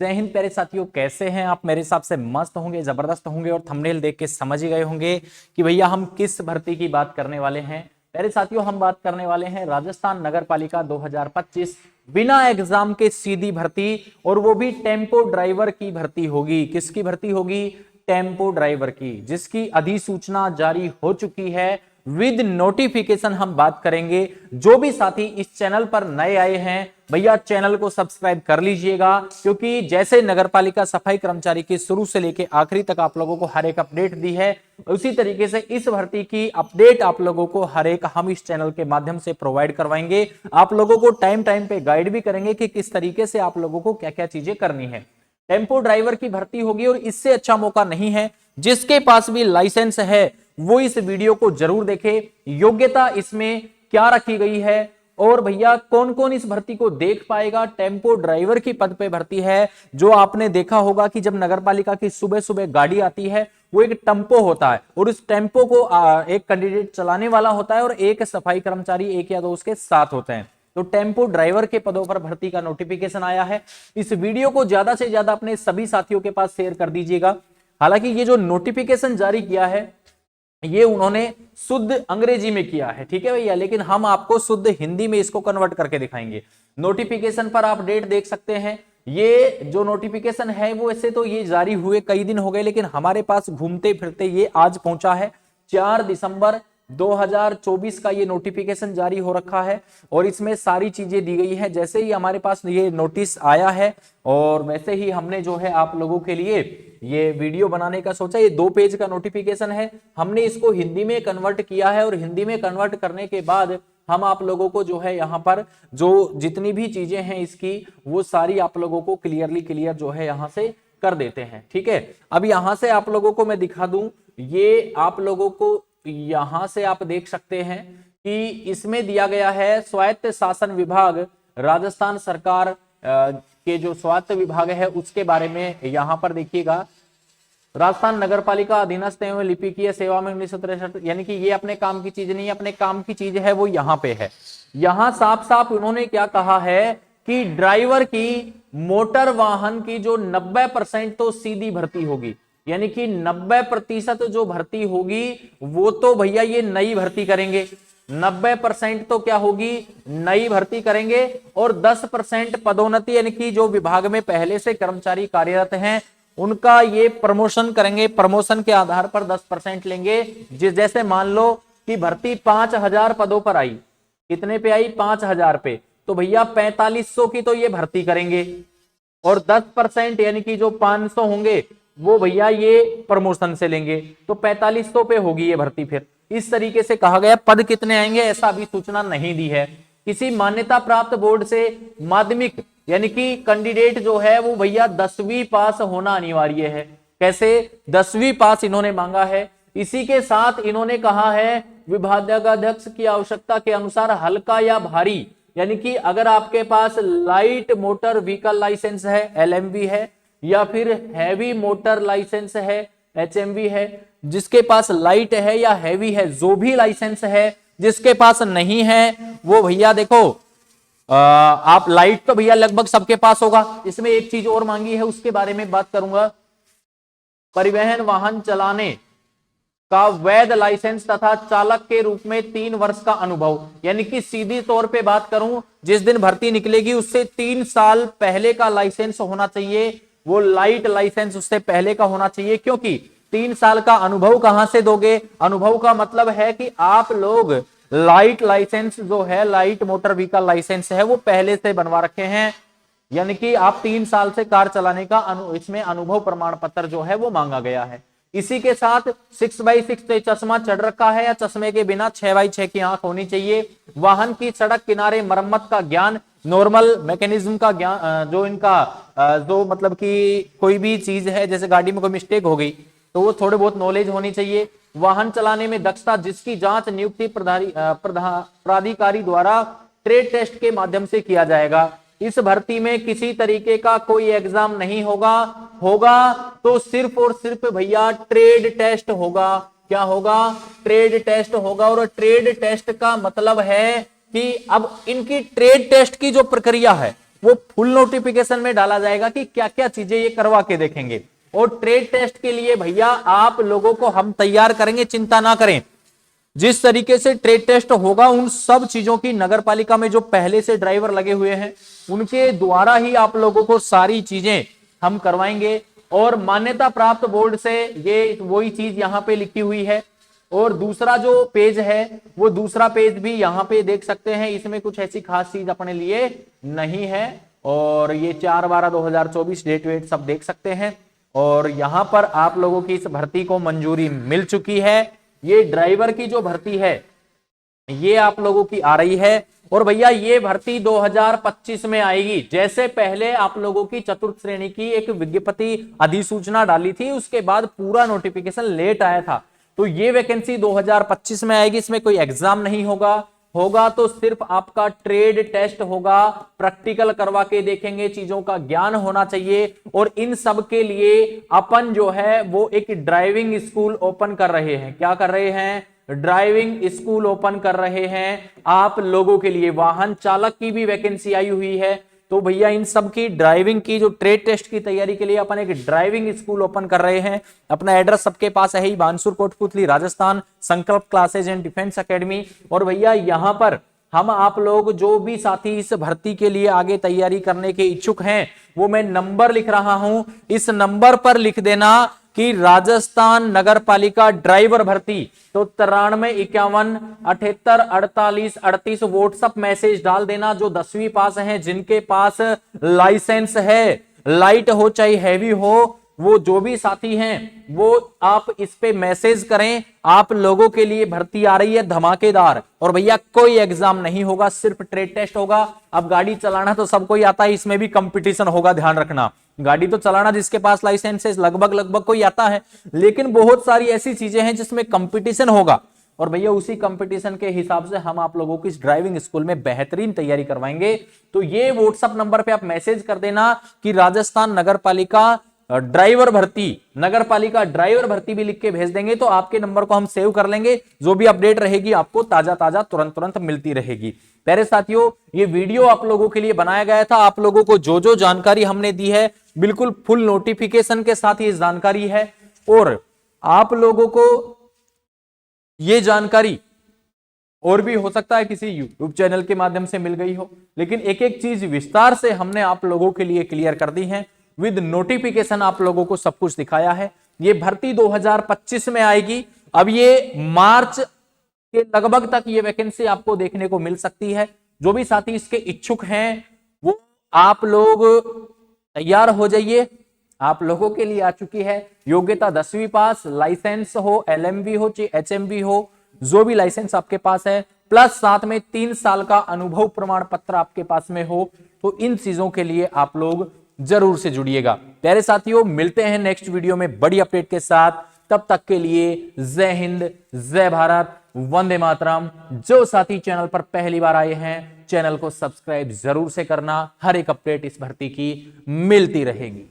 जय हिंद प्यारे साथियों, कैसे हैं आप। मेरे हिसाब से मस्त होंगे, जबरदस्त होंगे और थंबनेल देख के समझ ही गए होंगे कि भैया हम किस भर्ती की बात करने वाले हैं। प्यारे साथियों, हम बात करने वाले हैं राजस्थान नगर पालिका 2025 बिना एग्जाम के सीधी भर्ती, और वो भी टेम्पो ड्राइवर की भर्ती होगी। किसकी भर्ती होगी? टेम्पो ड्राइवर की, जिसकी अधिसूचना जारी हो चुकी है विद नोटिफिकेशन। हम बात करेंगे। जो भी साथी इस चैनल पर नए आए हैं, भैया चैनल को सब्सक्राइब कर लीजिएगा, क्योंकि जैसे नगरपालिका सफाई कर्मचारी की शुरू से लेकर आखिरी तक आप लोगों को हर एक अपडेट दी है, उसी तरीके से इस भर्ती की अपडेट आप लोगों को हर एक हम इस चैनल के माध्यम से प्रोवाइड करवाएंगे। आप लोगों को टाइम टाइम पे गाइड भी करेंगे कि किस तरीके से आप लोगों को क्या क्या चीजें करनी है। टेम्पो ड्राइवर की भर्ती होगी और इससे अच्छा मौका नहीं है। जिसके पास भी लाइसेंस है वो इस वीडियो को जरूर देखे। योग्यता इसमें क्या रखी गई है और भैया कौन कौन इस भर्ती को देख पाएगा। टेम्पो ड्राइवर की पद पे भर्ती है। जो आपने देखा होगा कि जब नगरपालिका की सुबह सुबह गाड़ी आती है, वो एक टेम्पो होता है और उस टेम्पो को एक कैंडिडेट चलाने वाला होता है और एक सफाई कर्मचारी, एक या दो उसके साथ होते हैं। तो टेम्पो ड्राइवर के पदों पर भर्ती का नोटिफिकेशन आया है। इस वीडियो को ज्यादा से ज्यादा अपने सभी साथियों के पास शेयर कर दीजिएगा। हालांकि ये जो नोटिफिकेशन जारी किया है, ये उन्होंने शुद्ध अंग्रेजी में किया है, ठीक है भैया, लेकिन हम आपको शुद्ध हिंदी में इसको कन्वर्ट करके दिखाएंगे। नोटिफिकेशन पर आप डेट देख सकते हैं। ये जो नोटिफिकेशन है वो ऐसे तो ये जारी हुए कई दिन हो गए, लेकिन हमारे पास घूमते फिरते ये आज पहुंचा है। 4 दिसंबर 2024 का ये नोटिफिकेशन जारी हो रखा है और इसमें सारी चीजें दी गई है। जैसे ही हमारे पास ये नोटिस आया है और वैसे ही हमने जो है आप लोगों के लिए ये वीडियो बनाने का सोचा। ये 2 पेज का नोटिफिकेशन है, हमने इसको हिंदी में कन्वर्ट किया है और हिंदी में कन्वर्ट करने के बाद हम आप लोगों को जो है यहाँ पर जो जितनी भी चीजें हैं इसकी, वो सारी आप लोगों को क्लियर जो है यहाँ से कर देते हैं, ठीक है। अब यहाँ से आप लोगों को मैं दिखा दूं, ये आप लोगों को यहां से आप देख सकते हैं कि इसमें दिया गया है स्वायत्त शासन विभाग, राजस्थान सरकार के जो स्वायत्त विभाग है उसके बारे में। यहां पर देखिएगा, राजस्थान नगरपालिका अधीनस्थ एवं लिपिकीय सेवा में 1963, यानी कि ये अपने काम की चीज नहीं है, अपने काम की चीज है वो यहां पे है। यहां साफ साफ उन्होंने क्या कहा है कि ड्राइवर की मोटर वाहन की जो 90% तो सीधी भर्ती होगी, यानी कि 90% जो भर्ती होगी वो तो भैया ये नई भर्ती करेंगे। 90% तो क्या होगी? नई भर्ती करेंगे और 10% पदोन्नति, यानी कि जो विभाग में पहले से कर्मचारी कार्यरत हैं उनका ये प्रमोशन करेंगे। प्रमोशन के आधार पर 10% लेंगे। जैसे मान लो कि भर्ती 5000 पदों पर आई, कितने पे आई? 5000 पे, तो भैया 4500 की तो ये भर्ती करेंगे और 10% यानी कि जो 500 होंगे वो भैया ये प्रमोशन से लेंगे, तो 4500 पे होगी ये भर्ती। फिर इस तरीके से कहा गया। पद कितने आएंगे ऐसा अभी सूचना नहीं दी है। किसी मान्यता प्राप्त बोर्ड से माध्यमिक, यानी कि कैंडिडेट जो है वो भैया 10वीं पास होना अनिवार्य है। कैसे? 10वीं पास इन्होंने मांगा है। इसी के साथ इन्होंने कहा है विभागाध्यक्ष की आवश्यकता के अनुसार हल्का या भारी, यानी कि अगर आपके पास लाइट मोटर व्हीकल लाइसेंस है, LMV है, या फिर हैवी मोटर लाइसेंस है, HMV है, जिसके पास लाइट है या हैवी है, जो भी लाइसेंस है, जिसके पास नहीं है वो भैया देखो, आप लाइट तो भैया लगभग सबके पास होगा। इसमें एक चीज और मांगी है, उसके बारे में बात करूंगा। परिवहन वाहन चलाने का वैध लाइसेंस तथा चालक के रूप में 3 वर्ष का अनुभव, यानी कि सीधी तौर पे बात करूं, जिस दिन भर्ती निकलेगी उससे 3 साल पहले का लाइसेंस होना चाहिए। वो लाइट लाइसेंस उससे पहले का होना चाहिए, क्योंकि 3 साल का अनुभव कहां से दोगे? अनुभव का मतलब है कि आप लोग लाइट लाइसेंस जो है, लाइट मोटर व्हीकल लाइसेंस है, वो पहले से बनवा रखे हैं, यानी कि आप 3 साल से कार चलाने का इसमें अनुभव प्रमाण पत्र जो है वो मांगा गया है। इसी के साथ 6x6 चश्मा चढ़ रखा है या चश्मे के बिना 6x6 की आंख होनी चाहिए। वाहन की सड़क किनारे मरम्मत का ज्ञान, नॉर्मल मैकेनिज्म का ज्ञान, जो इनका जो मतलब कि कोई भी चीज है, जैसे गाड़ी में कोई मिस्टेक हो गई तो वो थोड़े बहुत नॉलेज होनी चाहिए। वाहन चलाने में दक्षता, जिसकी जांच नियुक्ति प्राधिकारी द्वारा ट्रेड टेस्ट के माध्यम से किया जाएगा। इस भर्ती में किसी तरीके का कोई एग्जाम नहीं होगा तो सिर्फ और सिर्फ भैया ट्रेड टेस्ट होगा। क्या होगा? ट्रेड टेस्ट होगा। और ट्रेड टेस्ट का मतलब है कि अब इनकी ट्रेड टेस्ट की जो प्रक्रिया है वो फुल नोटिफिकेशन में डाला जाएगा कि क्या क्या चीजें ये करवा के देखेंगे। और ट्रेड टेस्ट के लिए भैया आप लोगों को हम तैयार करेंगे, चिंता ना करें। जिस तरीके से ट्रेड टेस्ट होगा उन सब चीजों की नगर पालिका में जो पहले से ड्राइवर लगे हुए हैं उनके द्वारा ही आप लोगों को सारी चीजें हम करवाएंगे। और मान्यता प्राप्त बोर्ड से ये वही चीज यहां पे लिखी हुई है। और दूसरा जो पेज है वो दूसरा पेज भी यहां पे देख सकते हैं, इसमें कुछ ऐसी खास चीज अपने लिए नहीं है। और ये 4/12/2024 डेट वेट सब देख सकते हैं। और यहां पर आप लोगों की इस भर्ती को मंजूरी मिल चुकी है। ये ड्राइवर की जो भर्ती है ये आप लोगों की आ रही है। और भैया ये भर्ती 2025 में आएगी। जैसे पहले आप लोगों की चतुर्थ श्रेणी की एक विज्ञप्ति अधिसूचना डाली थी, उसके बाद पूरा नोटिफिकेशन लेट आया था, तो ये वैकेंसी 2025 में आएगी। इसमें कोई एग्जाम नहीं होगा तो सिर्फ आपका ट्रेड टेस्ट होगा, प्रैक्टिकल करवा के देखेंगे, चीजों का ज्ञान होना चाहिए। और इन सब के लिए अपन जो है वो एक ड्राइविंग स्कूल ओपन कर रहे हैं। क्या कर रहे हैं? ड्राइविंग स्कूल ओपन कर रहे हैं आप लोगों के लिए। वाहन चालक की भी वैकेंसी आई हुई है। तो भैया इन सब की ड्राइविंग की जो ट्रेड टेस्ट की तैयारी के लिए अपन एक ड्राइविंग स्कूल ओपन कर रहे हैं। अपना एड्रेस सबके पास है ही, बानसूर कोटपुतली राजस्थान, संकल्प क्लासेज एंड डिफेंस एकेडमी। और भैया यहां पर हम आप लोग जो भी साथी इस भर्ती के लिए आगे तैयारी करने के इच्छुक हैं वो मैं नंबर लिख रहा हूं, इस नंबर पर लिख देना कि राजस्थान नगर पालिका ड्राइवर भर्ती। तो 9351784838 व्हाट्सएप मैसेज डाल देना। जो 10वीं पास हैं, जिनके पास लाइसेंस है, लाइट हो चाहे हैवी हो, वो जो भी साथी हैं वो आप इस पे मैसेज करें। आप लोगों के लिए भर्ती आ रही है धमाकेदार। और भैया कोई एग्जाम नहीं होगा, सिर्फ ट्रेड टेस्ट होगा। अब गाड़ी चलाना तो सबको ही आता है, इसमें भी कंपटीशन होगा, ध्यान रखना। गाड़ी तो चलाना जिसके पास लाइसेंस है लगभग कोई आता है, लेकिन बहुत सारी ऐसी चीजें हैं जिसमें कंपटीशन होगा। और भैया उसी कंपटीशन के हिसाब से हम आप लोगों की इस ड्राइविंग स्कूल में बेहतरीन तैयारी करवाएंगे। तो ये व्हाट्सएप नंबर पे आप मैसेज कर देना कि राजस्थान नगर पालिका ड्राइवर भर्ती, नगर पालिका ड्राइवर भर्ती भी लिख के भेज देंगे तो आपके नंबर को हम सेव कर लेंगे। जो भी अपडेट रहेगी आपको ताजा तुरंत मिलती रहेगी। प्यारे साथियों, ये वीडियो आप लोगों के लिए बनाया गया था। आप लोगों को जो जो जानकारी हमने दी है बिल्कुल फुल नोटिफिकेशन के साथ ये जानकारी है। और आप लोगों को ये जानकारी और भी हो सकता है किसी यूट्यूब चैनल के माध्यम से मिल गई हो, लेकिन एक एक चीज विस्तार से हमने आप लोगों के लिए क्लियर कर दी है। विद नोटिफिकेशन आप लोगों को सब कुछ दिखाया है। ये भर्ती 2025 में आएगी। अब ये मार्च के लगभग तक ये वैकेंसी आपको देखने को मिल सकती है। जो भी साथी इसके इच्छुक हैं वो आप लोग तैयार हो जाइए। आप लोगों के लिए आ चुकी है योग्यता 10वीं पास, लाइसेंस हो, LMV हो चाहे HMV हो, जो भी लाइसेंस आपके पास है, प्लस साथ में 3 साल का अनुभव प्रमाण पत्र आपके पास में हो। तो इन चीजों के लिए आप लोग जरूर से जुड़िएगा। प्यारे साथियों, मिलते हैं नेक्स्ट वीडियो में बड़ी अपडेट के साथ। तब तक के लिए जय हिंद, जय भारत, वंदे मातरम। जो साथी चैनल पर पहली बार आए हैं चैनल को सब्सक्राइब जरूर से करना। हर एक अपडेट इस भर्ती की मिलती रहेगी।